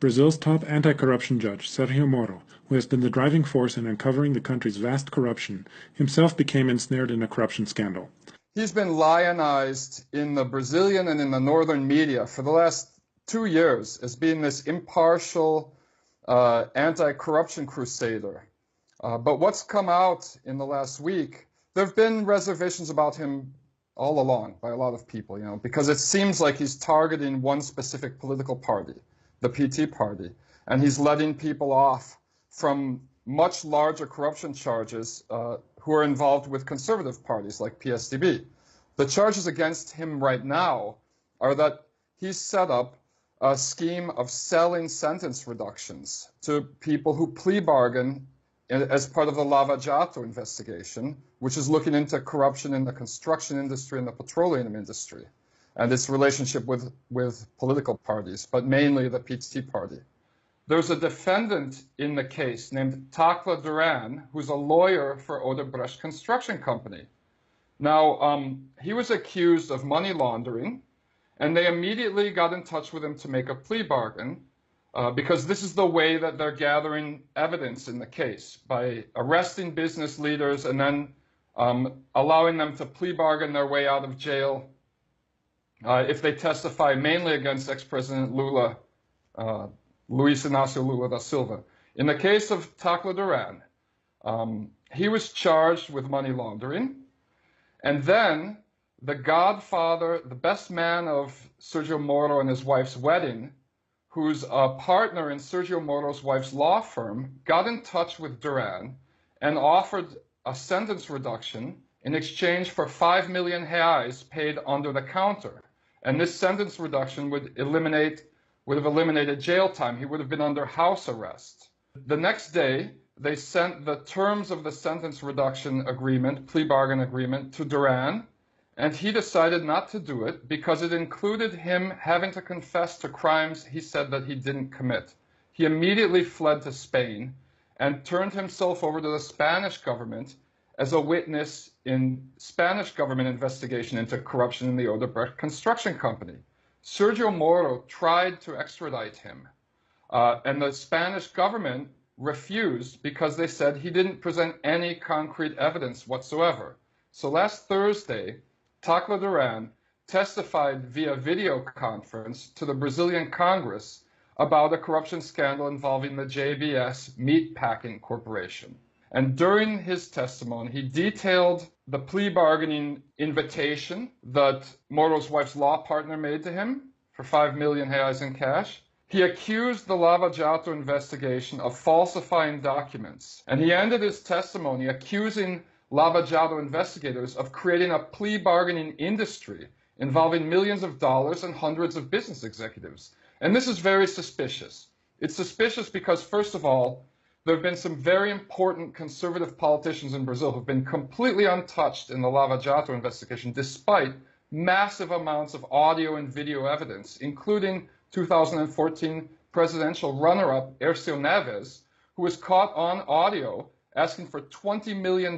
Brazil's top anti-corruption judge, Sérgio Moro, who has been the driving force in uncovering the country's vast corruption, himself became ensnared in a corruption scandal. He's been lionized in the Brazilian and in the northern media for the last 2 years as being this impartial anti-corruption crusader. But what's come out in the last week, there have been reservations about him all along by a lot of people, because it seems like he's targeting one specific political party, the PT party, and he's letting people off from much larger corruption charges who are involved with conservative parties like PSDB. The charges against him right now are that he's set up a scheme of selling sentence reductions to people who plea bargain as part of the Lava Jato investigation, which is looking into corruption in the construction industry and the petroleum industry, and its relationship with political parties, but mainly the PT party. There's a defendant in the case named Tacla Duran, who's a lawyer for Odebrecht Construction Company. Now, he was accused of money laundering, and they immediately got in touch with him to make a plea bargain, because this is the way that they're gathering evidence in the case, by arresting business leaders and then allowing them to plea bargain their way out of jail if they testify mainly against ex-President Lula, Luiz Inácio Lula da Silva. In the case of Tacla Duran, he was charged with money laundering, and then the godfather, the best man of Sergio Moro and his wife's wedding, who's a partner in Sergio Moro's wife's law firm, got in touch with Duran and offered a sentence reduction in exchange for 5 million reais paid under the counter. And this sentence reduction would have eliminated jail time. He would have been under house arrest. The next day, they sent the terms of the sentence reduction agreement, plea bargain agreement, to Duran, and he decided not to do it because it included him having to confess to crimes he said that he didn't commit. He immediately fled to Spain and turned himself over to the Spanish government as a witness in Spanish government investigation into corruption in the Odebrecht Construction Company. Sergio Moro tried to extradite him, and the Spanish government refused because they said he didn't present any concrete evidence whatsoever. So last Thursday, Tacla Duran testified via video conference to the Brazilian Congress about a corruption scandal involving the JBS Meatpacking Corporation. And during his testimony, he detailed the plea bargaining invitation that Moro's wife's law partner made to him for 5 million reais in cash. He accused the Lava Jato investigation of falsifying documents. And he ended his testimony accusing Lava Jato investigators of creating a plea bargaining industry involving millions of dollars and hundreds of business executives. And this is very suspicious. It's suspicious because, first of all, there have been some very important conservative politicians in Brazil who have been completely untouched in the Lava Jato investigation, despite massive amounts of audio and video evidence, including 2014 presidential runner-up Aécio Neves, who was caught on audio asking for $20 million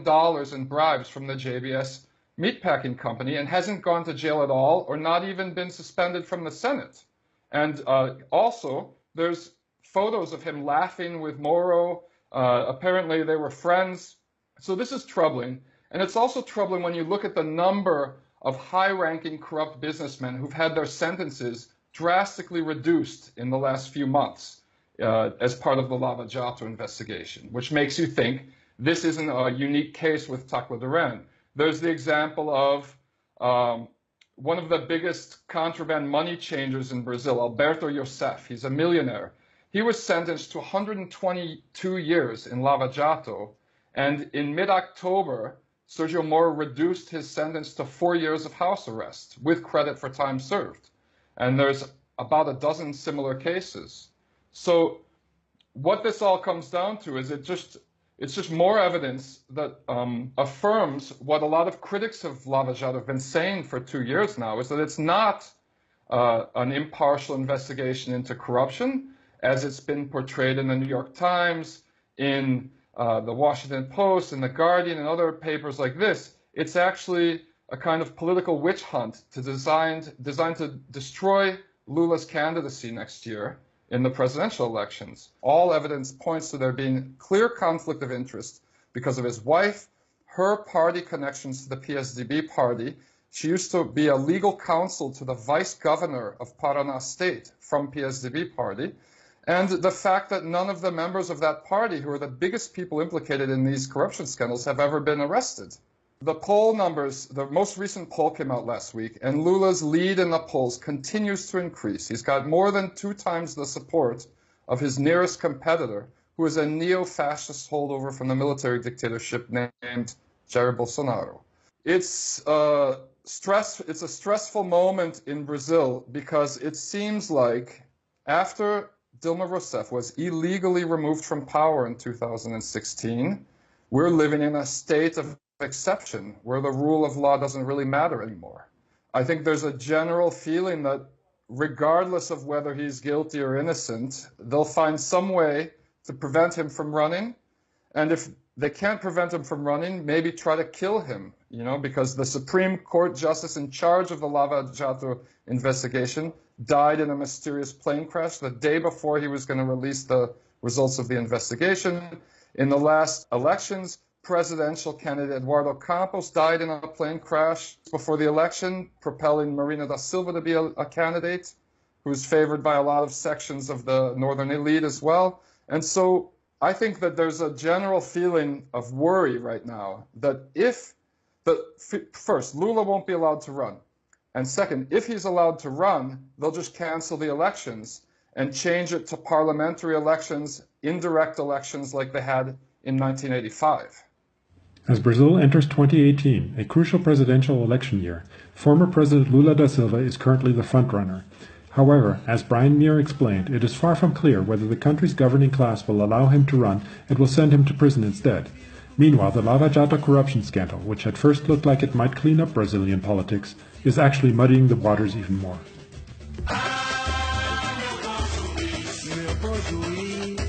in bribes from the JBS Meatpacking Company and hasn't gone to jail at all or not even been suspended from the Senate. And also, there's photos of him laughing with Moro. Apparently, they were friends. So this is troubling. And it's also troubling when you look at the number of high-ranking corrupt businessmen who've had their sentences drastically reduced in the last few months as part of the Lava Jato investigation, which makes you think this isn't a unique case with Tacla Duran. There's the example of one of the biggest contraband money changers in Brazil, Alberto Youssef. He's a millionaire. He was sentenced to 122 years in Lava Jato, and in mid-October, Sergio Moro reduced his sentence to 4 years of house arrest with credit for time served. And there's about a dozen similar cases. So what this all comes down to is it's just more evidence that affirms what a lot of critics of Lava Jato have been saying for 2 years now, is that it's not an impartial investigation into corruption, as it's been portrayed in the New York Times, in the Washington Post, in the Guardian, and other papers like this. It's actually a kind of political witch hunt designed to destroy Lula's candidacy next year in the presidential elections. All evidence points to there being clear conflict of interest because of his wife, her party connections to the PSDB party. She used to be a legal counsel to the vice governor of Paraná state from PSDB party. And the fact that none of the members of that party, who are the biggest people implicated in these corruption scandals, have ever been arrested. The poll numbers, the most recent poll came out last week, and Lula's lead in the polls continues to increase. He's got more than 2 times the support of his nearest competitor, who is a neo-fascist holdover from the military dictatorship named Jair Bolsonaro. It's a stressful moment in Brazil because it seems like after Dilma Rousseff was illegally removed from power in 2016, we're living in a state of exception where the rule of law doesn't really matter anymore. I think there's a general feeling that regardless of whether he's guilty or innocent, they'll find some way to prevent him from running. And if they can't prevent him from running, maybe try to kill him, because the Supreme Court justice in charge of the Lava Jato investigation died in a mysterious plane crash the day before he was going to release the results of the investigation. In the last elections, presidential candidate Eduardo Campos died in a plane crash before the election, propelling Marina da Silva to be a candidate who's favored by a lot of sections of the northern elite as well. And so I think that there's a general feeling of worry right now that first, Lula won't be allowed to run. And second, if he's allowed to run, they'll just cancel the elections and change it to parliamentary elections, indirect elections like they had in 1985. As Brazil enters 2018, a crucial presidential election year, former President Lula da Silva is currently the frontrunner. However, as Brian Muir explained, it is far from clear whether the country's governing class will allow him to run and will send him to prison instead. Meanwhile, the Lava Jato corruption scandal, which at first looked like it might clean up Brazilian politics, is actually muddying the waters even more. Meu bom juiz.